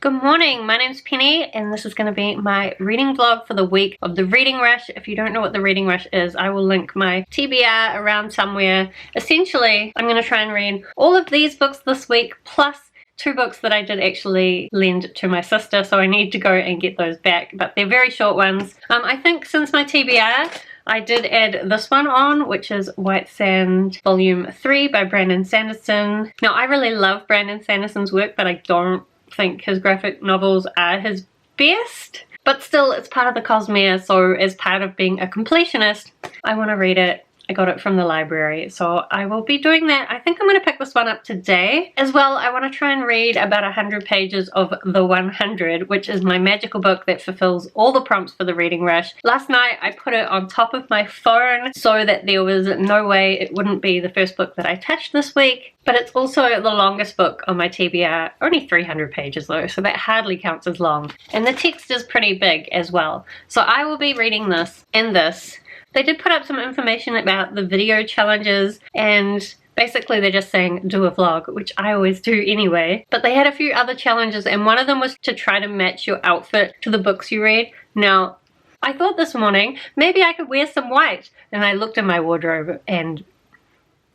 Good morning, my name's Penny and this is going to be my reading vlog for the week of the reading rush. If you don't know what the reading rush is, I will link my TBR around somewhere. Essentially, I'm going to try and read all of these books this week plus 2 books that I did actually lend to my sister, so I need to go and get those back, but they're very short ones. I think since my TBR, I did add this one on, which is White Sand Volume 3 by Brandon Sanderson. Now, I really love Brandon Sanderson's work, but I don't think his graphic novels are his best. But still, it's part of the Cosmere, so as part of being a completionist, I want to read it. I got it from the library, so I will be doing that. I think I'm going to pick this one up today. As well, I want to try and read about 100 pages of The 100, which is my magical book that fulfills all the prompts for the reading rush. Last night, I put it on top of my phone so that there was no way it wouldn't be the first book that I touched this week. But it's also the longest book on my TBR, only 300 pages though, so that hardly counts as long. And the text is pretty big as well. So I will be reading this and this. They did put up some information about the video challenges, and basically they're just saying do a vlog, which I always do anyway. But they had a few other challenges, and one of them was to try to match your outfit to the books you read. Now, I thought this morning maybe I could wear some white, and I looked in my wardrobe and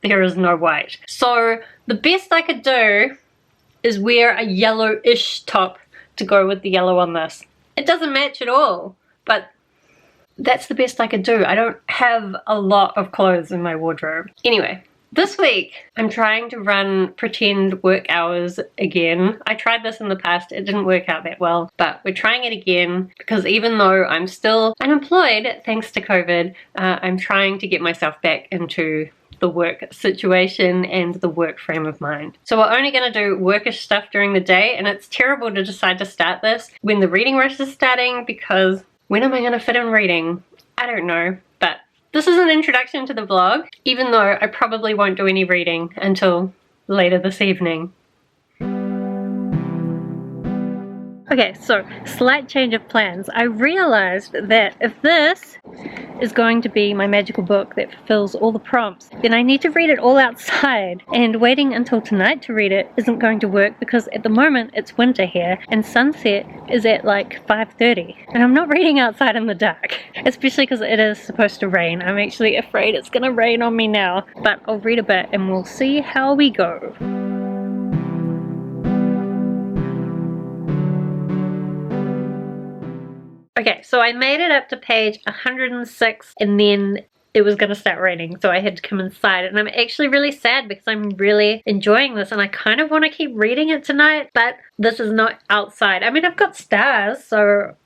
there is no white. So the best I could do is wear a yellowish top to go with the yellow on this. It doesn't match at all, but that's the best I could do. I don't have a lot of clothes in my wardrobe. Anyway, this week I'm trying to run pretend work hours again. I tried this in the past, it didn't work out that well, but we're trying it again because even though I'm still unemployed thanks to COVID, I'm trying to get myself back into the work situation and the work frame of mind. So we're only going to do workish stuff during the day, and it's terrible to decide to start this when the reading rush is starting because when am I going to fit in reading? I don't know, but this is an introduction to the vlog, even though I probably won't do any reading until later this evening. Okay, so slight change of plans. I realized that if this is going to be my magical book that fulfills all the prompts, then I need to read it all outside, and waiting until tonight to read it isn't going to work because at the moment it's winter here and sunset is at like 5:30 and I'm not reading outside in the dark, especially because it is supposed to rain. I'm actually afraid it's gonna rain on me now, but I'll read a bit and we'll see how we go. Okay, so I made it up to page 106 and then it was going to start raining, so I had to come inside, and I'm actually really sad because I'm really enjoying this and I kind of want to keep reading it tonight, but this is not outside. I mean, I've got stars, so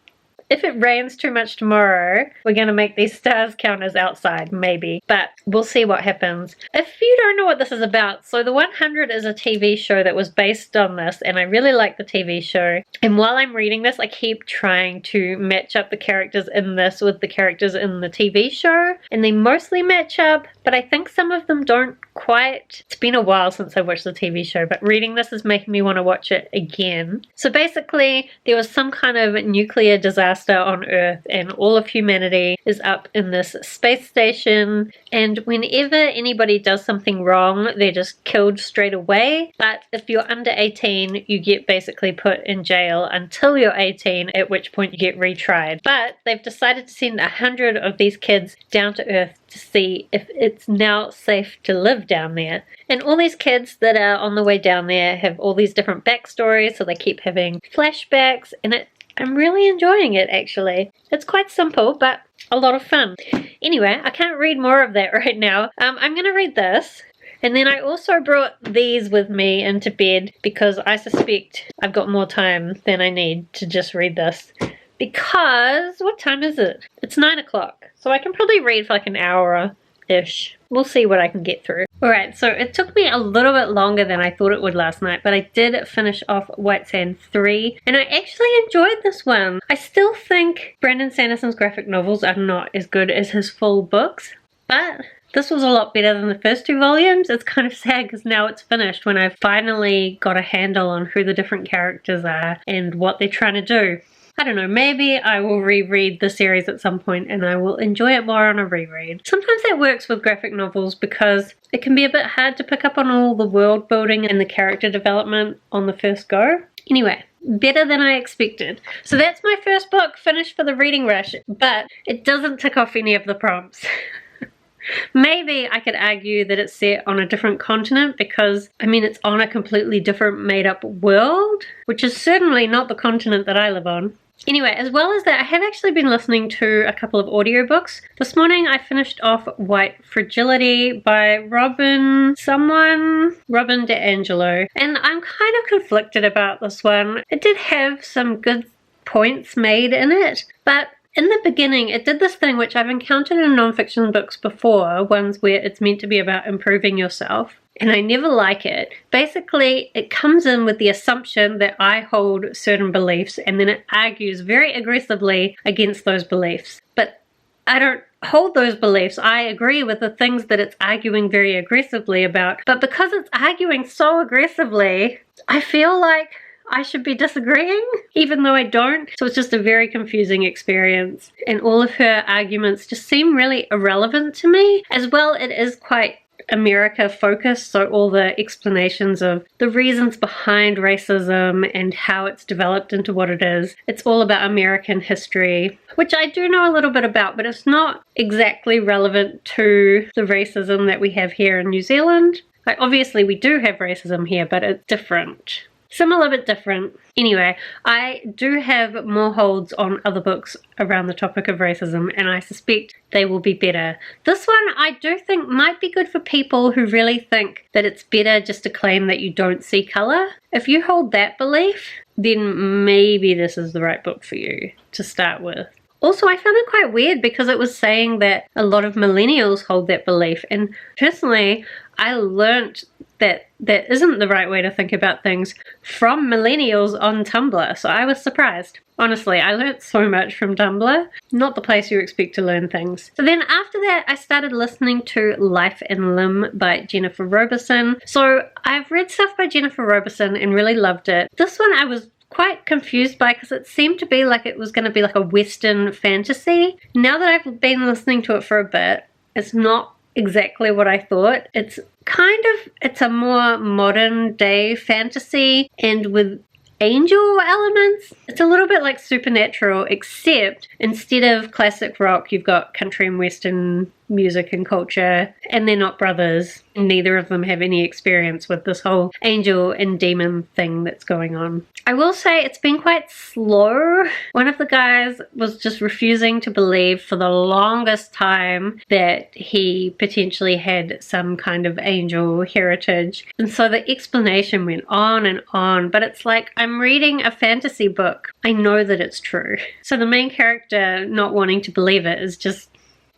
if it rains too much tomorrow, we're going to make these stars count as outside, maybe. But we'll see what happens. If you don't know what this is about, so The 100 is a TV show that was based on this, and I really like the TV show. And while I'm reading this, I keep trying to match up the characters in this with the characters in the TV show. And they mostly match up, but I think some of them don't quite. It's been a while since I watched the TV show, but reading this is making me want to watch it again. So basically, there was some kind of nuclear disaster on Earth and all of humanity is up in this space station, and whenever anybody does something wrong, they're just killed straight away. But if you're under 18, you get basically put in jail until you're 18, at which point you get retried. But they've decided to send 100 of these kids down to Earth to see if it's now safe to live down there. And all these kids that are on the way down there have all these different backstories, so they keep having flashbacks, and I'm really enjoying it actually. It's quite simple, but a lot of fun. Anyway, I can't read more of that right now. I'm gonna read this. And then I also brought these with me into bed because I suspect I've got more time than I need to just read this. Because, what time is it? It's 9 o'clock. So I can probably read for like an hour-ish. We'll see what I can get through. Alright, so it took me a little bit longer than I thought it would last night, but I did finish off White Sand 3, and I actually enjoyed this one. I still think Brandon Sanderson's graphic novels are not as good as his full books, but this was a lot better than the first 2 volumes. It's kind of sad because now it's finished when I've finally got a handle on who the different characters are and what they're trying to do. I don't know, maybe I will reread the series at some point and I will enjoy it more on a reread. Sometimes that works with graphic novels because it can be a bit hard to pick up on all the world building and the character development on the first go. Anyway, better than I expected. So that's my first book finished for the reading rush, but it doesn't tick off any of the prompts. Maybe I could argue that it's set on a different continent because, I mean, it's on a completely different made-up world, which is certainly not the continent that I live on. Anyway, as well as that, I have actually been listening to a couple of audiobooks. This morning I finished off White Fragility by Robin DiAngelo, and I'm kind of conflicted about this one. It did have some good points made in it, but in the beginning, it did this thing which I've encountered in non-fiction books before, ones where it's meant to be about improving yourself, and I never like it. Basically, it comes in with the assumption that I hold certain beliefs, and then it argues very aggressively against those beliefs. But I don't hold those beliefs. I agree with the things that it's arguing very aggressively about, but because it's arguing so aggressively, I feel like I should be disagreeing, even though I don't. So it's just a very confusing experience. And all of her arguments just seem really irrelevant to me. As well, it is quite America focused, so all the explanations of the reasons behind racism and how it's developed into what it is. It's all about American history, which I do know a little bit about, but it's not exactly relevant to the racism that we have here in New Zealand. Like, obviously we do have racism here, but it's different. Similar but different. Anyway, I do have more holds on other books around the topic of racism, and I suspect they will be better. This one I do think might be good for people who really think that it's better just to claim that you don't see colour. If you hold that belief, then maybe this is the right book for you to start with. Also, I found it quite weird because it was saying that a lot of millennials hold that belief, and personally, I learnt that that isn't the right way to think about things from millennials on Tumblr, so I was surprised. Honestly, I learnt so much from Tumblr. Not the place you expect to learn things. So then after that, I started listening to Life and Limb by Jennifer Roberson. So I've read stuff by Jennifer Roberson and really loved it. This one I was quite confused by because it seemed to be like it was going to be like a Western fantasy. Now that I've been listening to it for a bit, it's not exactly what I thought. It's a more modern day fantasy and with angel elements. It's a little bit like Supernatural, except instead of classic rock, you've got country and western music and culture, and they're not brothers. Neither of them have any experience with this whole angel and demon thing that's going on. I will say it's been quite slow. One of the guys was just refusing to believe for the longest time that he potentially had some kind of angel heritage. And so the explanation went on and on, but it's like I'm reading a fantasy book. I know that it's true. So the main character not wanting to believe it is just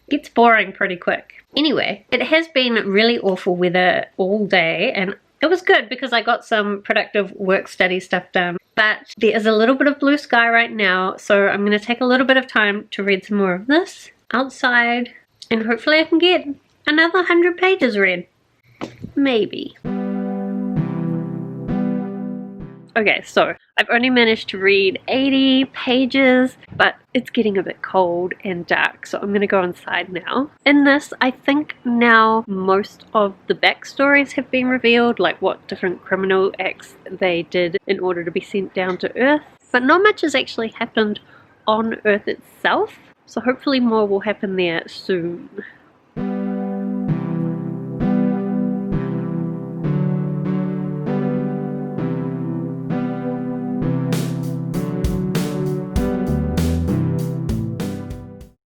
gets boring pretty quick. Anyway, it has been really awful weather all day, and it was good because I got some productive work study stuff done. But there is a little bit of blue sky right now, so I'm going to take a little bit of time to read some more of this outside, and hopefully I can get another 100 pages read. Maybe. Okay, so I've only managed to read 80 pages, but it's getting a bit cold and dark, so I'm going to go inside now. In this, I think now most of the backstories have been revealed, like what different criminal acts they did in order to be sent down to Earth, but not much has actually happened on Earth itself, so hopefully more will happen there soon.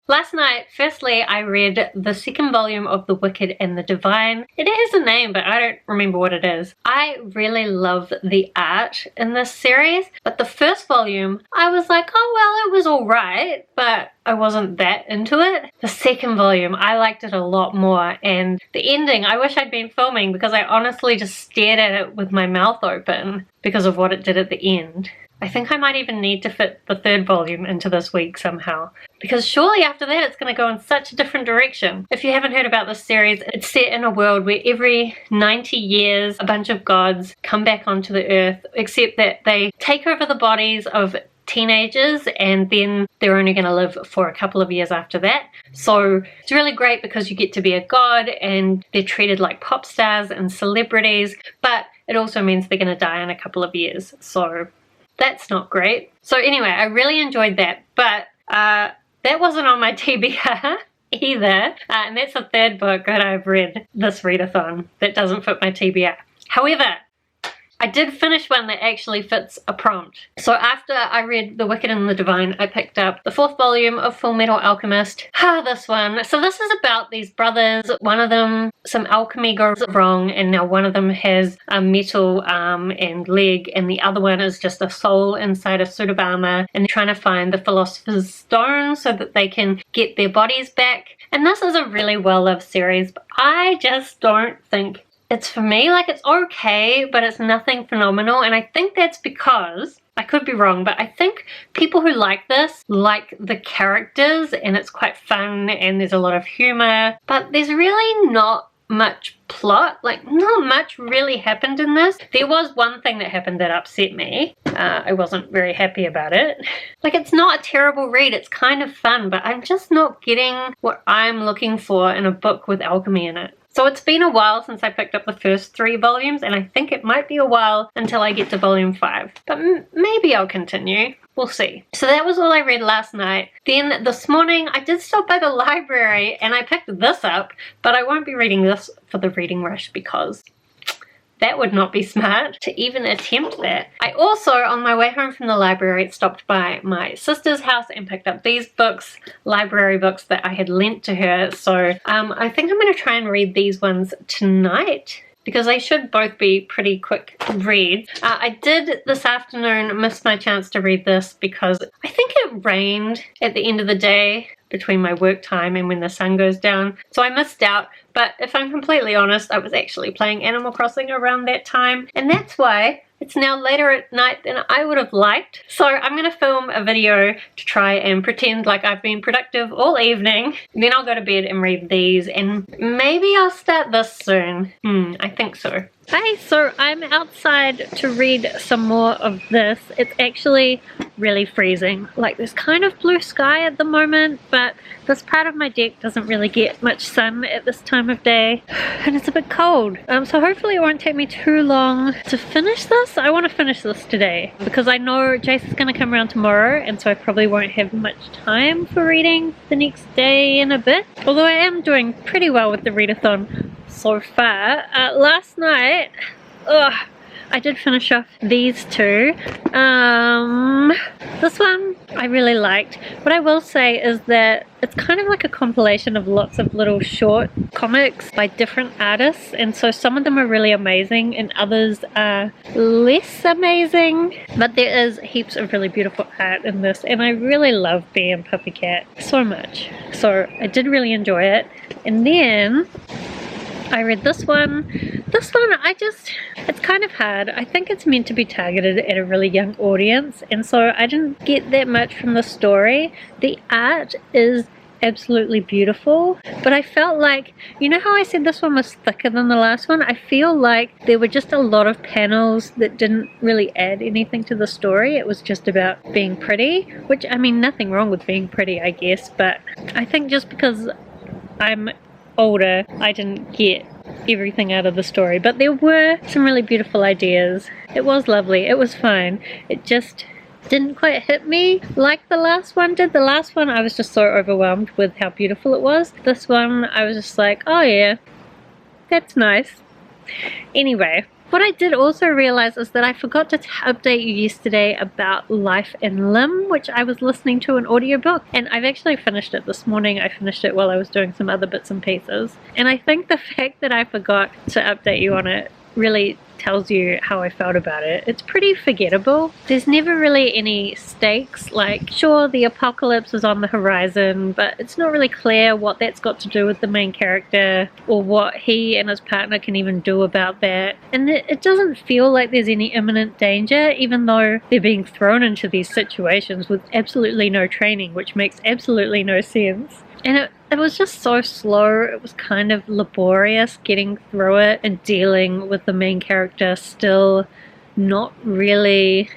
Last night, firstly, I read the second volume of The Wicked and the Divine. It has a name, but I don't remember what it is. I really love the art in this series, but the first volume, I was like, oh well, it was alright, but I wasn't that into it. The second volume, I liked it a lot more, and the ending, I wish I'd been filming because I honestly just stared at it with my mouth open because of what it did at the end. I think I might even need to fit the third volume into this week somehow, because surely after that it's going to go in such a different direction. If you haven't heard about this series, it's set in a world where every 90 years a bunch of gods come back onto the earth, except that they take over the bodies of teenagers and then they're only going to live for a couple of years after that. So it's really great because you get to be a god and they're treated like pop stars and celebrities, but it also means they're going to die in a couple of years. So That's not great. So anyway, I really enjoyed that, but that wasn't on my TBR either, and that's the third book that I've read this readathon that doesn't fit my TBR. However, I did finish one that actually fits a prompt. So after I read The Wicked and the Divine, I picked up the 4th volume of Full Metal Alchemist. This one. So this is about these brothers. One of them, some alchemy goes wrong, and now one of them has a metal arm and leg, and the other one is just a soul inside a suit of armor, and they're trying to find the Philosopher's Stone so that they can get their bodies back. And this is a really well-loved series, but I just don't think it's for me. Like, it's okay, but it's nothing phenomenal, and I think that's because, I could be wrong, but I think people who like this like the characters, and it's quite fun, and there's a lot of humor, but there's really not much plot. Like, not much really happened in this. There was one thing that happened that upset me. I wasn't very happy about it. Like, it's not a terrible read, it's kind of fun, but I'm just not getting what I'm looking for in a book with alchemy in it. So it's been a while since I picked up the first 3 volumes, and I think it might be a while until I get to volume 5. But maybe I'll continue. We'll see. So that was all I read last night. Then this morning I did stop by the library and I picked this up, but I won't be reading this for the reading rush because that would not be smart to even attempt that. I also, on my way home from the library, stopped by my sister's house and picked up these books, library books that I had lent to her. So I think I'm going to try and read these ones tonight, because they should both be pretty quick reads. I did this afternoon miss my chance to read this because I think it rained at the end of the day between my work time and when the sun goes down, so I missed out. But if I'm completely honest, I was actually playing Animal Crossing around that time, and that's why it's now later at night than I would have liked. So I'm going to film a video to try and pretend like I've been productive all evening. Then I'll go to bed and read these, and maybe I'll start this soon. I think so. Hey, so I'm outside to read some more of this. It's actually really freezing. Like, there's kind of blue sky at the moment, but this part of my deck doesn't really get much sun at this time of day, and it's a bit cold. So hopefully it won't take me too long to finish this. I want to finish this today because I know Jason's going to come around tomorrow, and so I probably won't have much time for reading the next day in a bit. Although I am doing pretty well with the readathon so far. Last night, I did finish off these 2. This one I really liked. What I will say is that it's kind of like a compilation of lots of little short comics by different artists, and so some of them are really amazing and others are less amazing, but there is heaps of really beautiful art in this, and I really love Bee and Puppycat so much, so I did really enjoy it. And then I read this one. This one, it's kind of hard. I think it's meant to be targeted at a really young audience, and so I didn't get that much from the story. The art is absolutely beautiful, but I felt like, you know how I said this one was thicker than the last one? I feel like there were just a lot of panels that didn't really add anything to the story. It was just about being pretty, which, I mean, nothing wrong with being pretty, I guess, but I think just because I'm older, I didn't get everything out of the story, but there were some really beautiful ideas. It was lovely, it was fine. It just didn't quite hit me like the last one did. The last one I was just so overwhelmed with how beautiful it was. This one I was just like, oh yeah, that's nice. Anyway, what I did also realize is that I forgot to update you yesterday about Life in Limb, which I was listening to an audiobook, and I've actually finished it this morning. I finished it while I was doing some other bits and pieces, and I think the fact that I forgot to update you on it really tells you how I felt about it. It's pretty forgettable. There's never really any stakes. Like, sure, the apocalypse is on the horizon, but it's not really clear what that's got to do with the main character or what he and his partner can even do about that. And it doesn't feel like there's any imminent danger, even though they're being thrown into these situations with absolutely no training, which makes absolutely no sense. And it was just so slow. It was kind of laborious getting through it and dealing with the main character still not really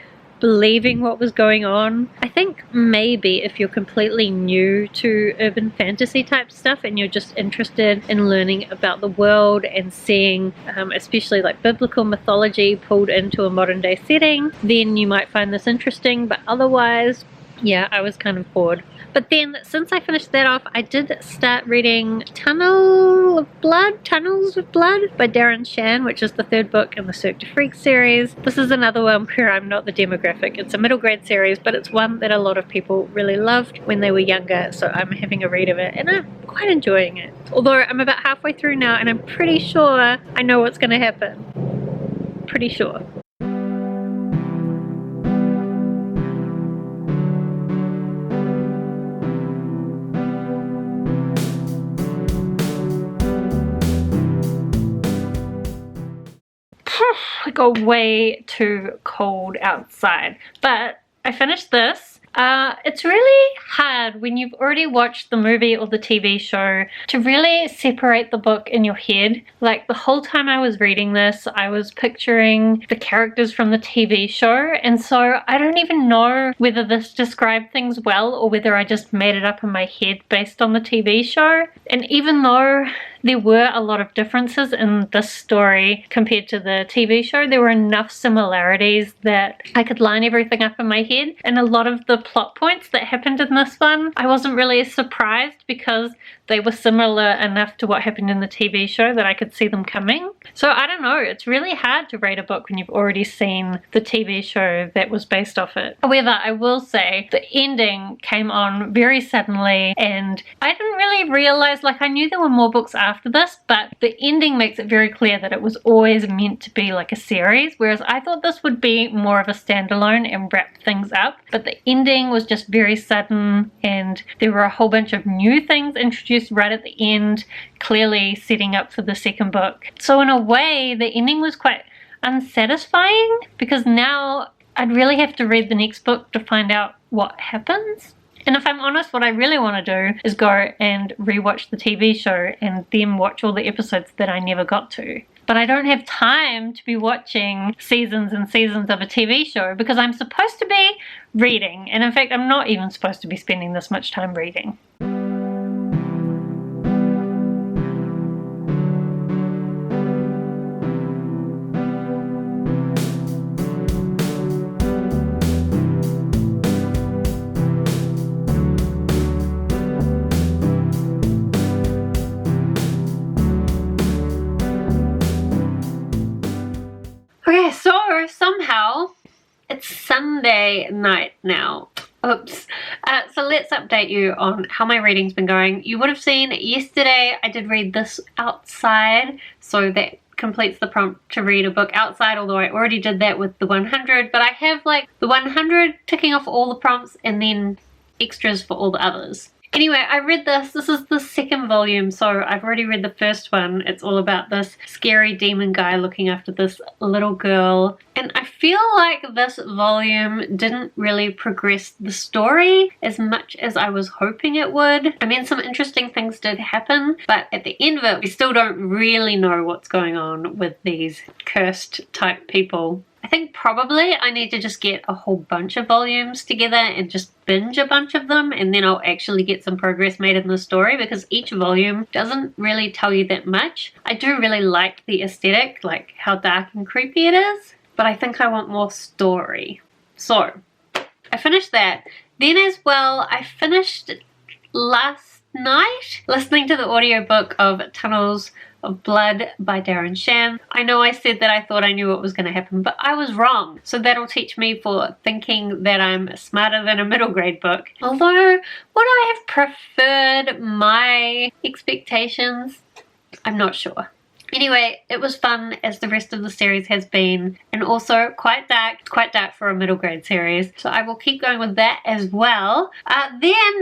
believing what was going on. I think maybe if you're completely new to urban fantasy type stuff and you're just interested in learning about the world and seeing especially like biblical mythology pulled into a modern day setting, then you might find this interesting, but otherwise, yeah, I was kind of bored. But then, since I finished that off, I did start reading Tunnels of Blood by Darren Shan, which is the third book in the Cirque du Freak series. This is another one where I'm not the demographic. It's a middle grade series, but it's one that a lot of people really loved when they were younger, so I'm having a read of it, and I'm quite enjoying it. Although I'm about halfway through now, and I'm pretty sure I know what's going to happen. Pretty sure. It got way too cold outside, but I finished this. It's really hard when you've already watched the movie or the TV show to really separate the book in your head. Like, the whole time I was reading this, I was picturing the characters from the TV show, and so I don't even know whether this described things well or whether I just made it up in my head based on the TV show. And even though there were a lot of differences in this story compared to the TV show, there were enough similarities that I could line everything up in my head, and a lot of the plot points that happened in this one, I wasn't really surprised because they were similar enough to what happened in the TV show that I could see them coming. So I don't know, it's really hard to rate a book when you've already seen the TV show that was based off it. However, I will say the ending came on very suddenly, and I didn't really realize, like, I knew there were more books after this, but the ending makes it very clear that it was always meant to be like a series, whereas I thought this would be more of a standalone and wrap things up. But the ending was just very sudden, and there were a whole bunch of new things introduced right at the end, clearly setting up for the second book. So in a way, the ending was quite unsatisfying, because now I'd really have to read the next book to find out what happens. And if I'm honest, what I really want to do is go and rewatch the TV show and then watch all the episodes that I never got to. But I don't have time to be watching seasons and seasons of a TV show because I'm supposed to be reading. And in fact, I'm not even supposed to be spending this much time reading. Okay, so somehow it's Sunday night now. Oops. So let's update you on how my reading's been going. You would have seen yesterday I did read this outside, so that completes the prompt to read a book outside, although I already did that with the 100, but I have like the 100 ticking off all the prompts and then extras for all the others. Anyway, I read this. This is the second volume, so I've already read the first one. It's all about this scary demon guy looking after this little girl. And I feel like this volume didn't really progress the story as much as I was hoping it would. I mean, some interesting things did happen, but at the end of it, we still don't really know what's going on with these cursed type people. I think probably I need to just get a whole bunch of volumes together and just binge a bunch of them, and then I'll actually get some progress made in the story, because each volume doesn't really tell you that much. I do really like the aesthetic, like how dark and creepy it is, but I think I want more story. So I finished that. Then as well, I finished last night listening to the audiobook of Tunnels of Blood by Darren Shan. I know I said that I thought I knew what was going to happen, but I was wrong. So that'll teach me for thinking that I'm smarter than a middle grade book. Although, would I have preferred my expectations? I'm not sure. Anyway, it was fun, as the rest of the series has been, and also quite dark for a middle grade series. So I will keep going with that as well. Then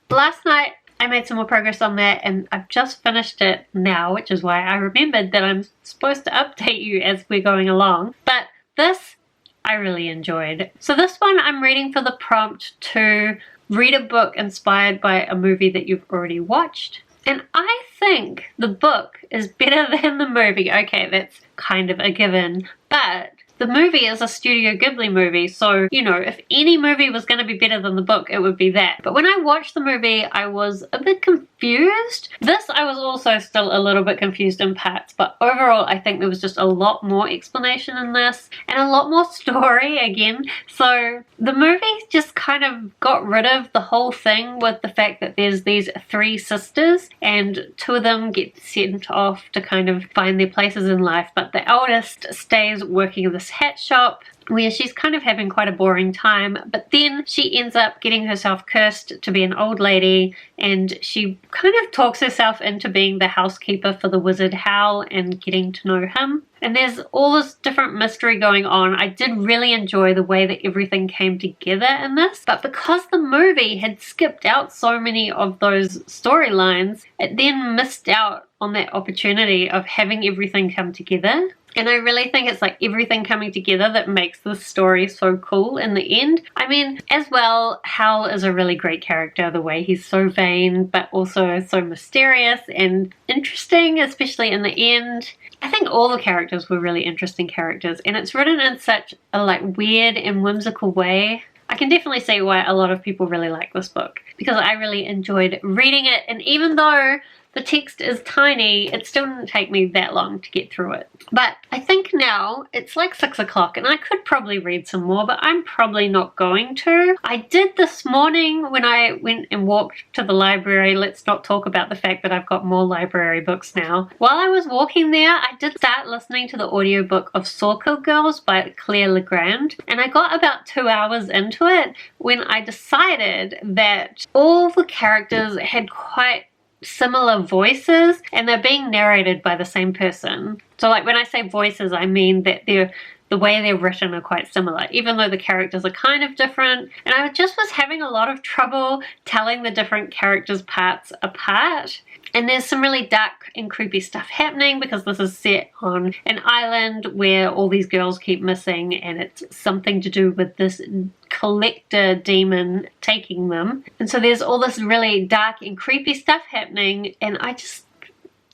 last night, I made some more progress on that, and I've just finished it now, which is why I remembered that I'm supposed to update you as we're going along. But this I really enjoyed. So this one I'm reading for the prompt to read a book inspired by a movie that you've already watched. And I think the book is better than the movie. Okay, that's kind of a given, but the movie is a Studio Ghibli movie, so, you know, if any movie was going to be better than the book, it would be that. But when I watched the movie, I was a bit confused. This, I was also still a little bit confused in parts, but overall, I think there was just a lot more explanation in this, and a lot more story again. So the movie just kind of got rid of the whole thing with the fact that there's these 3 sisters, and 2 of them get sent off to kind of find their places in life, but the eldest stays working in this hat shop where she's kind of having quite a boring time, but then she ends up getting herself cursed to be an old lady, and she kind of talks herself into being the housekeeper for the wizard Howl and getting to know him. And there's all this different mystery going on. I did really enjoy the way that everything came together in this, but because the movie had skipped out so many of those storylines, it then missed out on that opportunity of having everything come together. And I really think it's like everything coming together that makes this story so cool in the end. I mean, as well, Howl is a really great character, the way he's so vain, but also so mysterious and interesting, especially in the end. I think all the characters were really interesting characters, and it's written in such a like weird and whimsical way. I can definitely see why a lot of people really like this book, because I really enjoyed reading it, and even though the text is tiny, it still didn't take me that long to get through it. But I think now it's like 6 o'clock and I could probably read some more, but I'm probably not going to. I did this morning when I went and walked to the library. Let's not talk about the fact that I've got more library books now. While I was walking there, I did start listening to the audiobook of Sawkill Girls by Claire Legrand, and I got about 2 hours into it when I decided that all the characters had quite similar voices and they're being narrated by the same person. So like when I say voices, I mean that the way they're written are quite similar, even though the characters are kind of different. And I just was having a lot of trouble telling the different characters' parts apart. And there's some really dark and creepy stuff happening because this is set on an island where all these girls keep missing, and it's something to do with this collector demon taking them. And so there's all this really dark and creepy stuff happening, and I just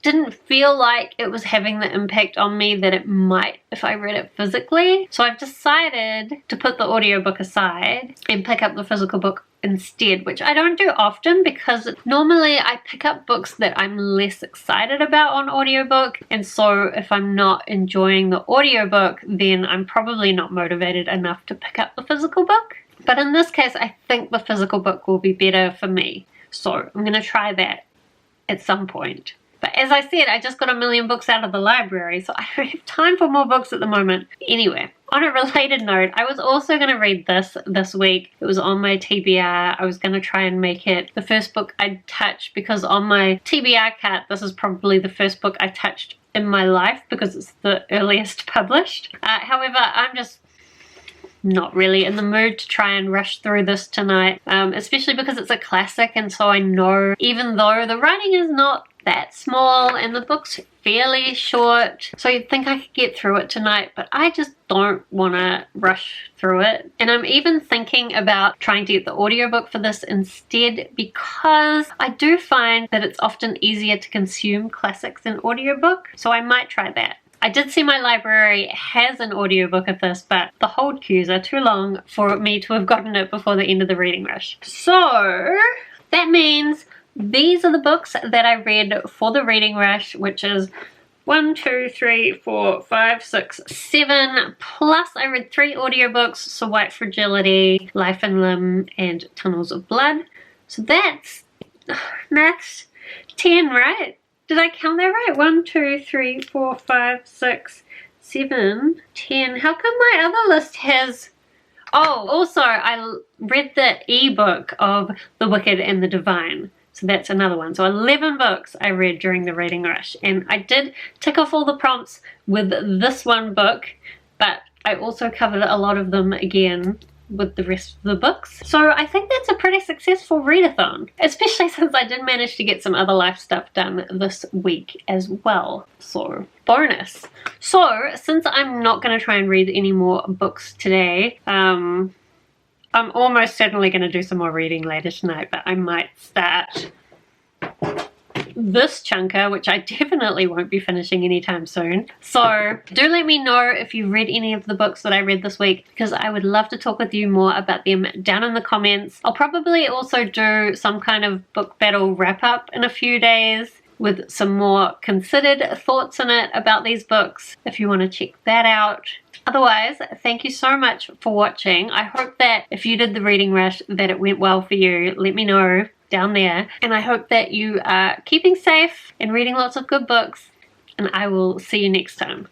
didn't feel like it was having the impact on me that it might if I read it physically. So I've decided to put the audiobook aside and pick up the physical book instead, which I don't do often because normally I pick up books that I'm less excited about on audiobook, and so if I'm not enjoying the audiobook, then I'm probably not motivated enough to pick up the physical book. But in this case, I think the physical book will be better for me, so I'm going to try that at some point. But as I said, I just got a million books out of the library, so I don't have time for more books at the moment. Anyway, on a related note, I was also going to read this week. It was on my TBR. I was going to try and make it the first book I'd touch, because on my TBR card, this is probably the first book I touched in my life because it's the earliest published. However, I'm just not really in the mood to try and rush through this tonight, especially because it's a classic, and so I know even though the writing is not that small and the book's fairly short, so you'd think I could get through it tonight, but I just don't want to rush through it. And I'm even thinking about trying to get the audiobook for this instead, because I do find that it's often easier to consume classics in audiobook, so I might try that. I did see my library has an audiobook of this, but the hold queues are too long for me to have gotten it before the end of the reading rush. So that means these are the books that I read for the reading rush, which is 1, 2, 3, 4, 5, 6, 7, plus I read 3 audiobooks, so White Fragility, Life and Limb, and Tunnels of Blood. So that's 10, right? Did I count that right? 1, 2, 3, 4, 5, 6, 7, 10. How come my other list has... Oh, also I read the ebook of The Wicked and the Divine. So that's another one. So 11 books I read during the reading rush. And I did tick off all the prompts with this one book, but I also covered a lot of them again with the rest of the books. So I think that's a pretty successful readathon, especially since I did manage to get some other life stuff done this week as well. So bonus. So since I'm not going to try and read any more books today, I'm almost certainly going to do some more reading later tonight, but I might start this chunker, which I definitely won't be finishing anytime soon. So do let me know if you've read any of the books that I read this week, because I would love to talk with you more about them down in the comments. I'll probably also do some kind of book battle wrap up in a few days with some more considered thoughts in it about these books, if you want to check that out. Otherwise, thank you so much for watching. I hope that if you did the reading rush that it went well for you. Let me know down there. And I hope that you are keeping safe and reading lots of good books. And I will see you next time.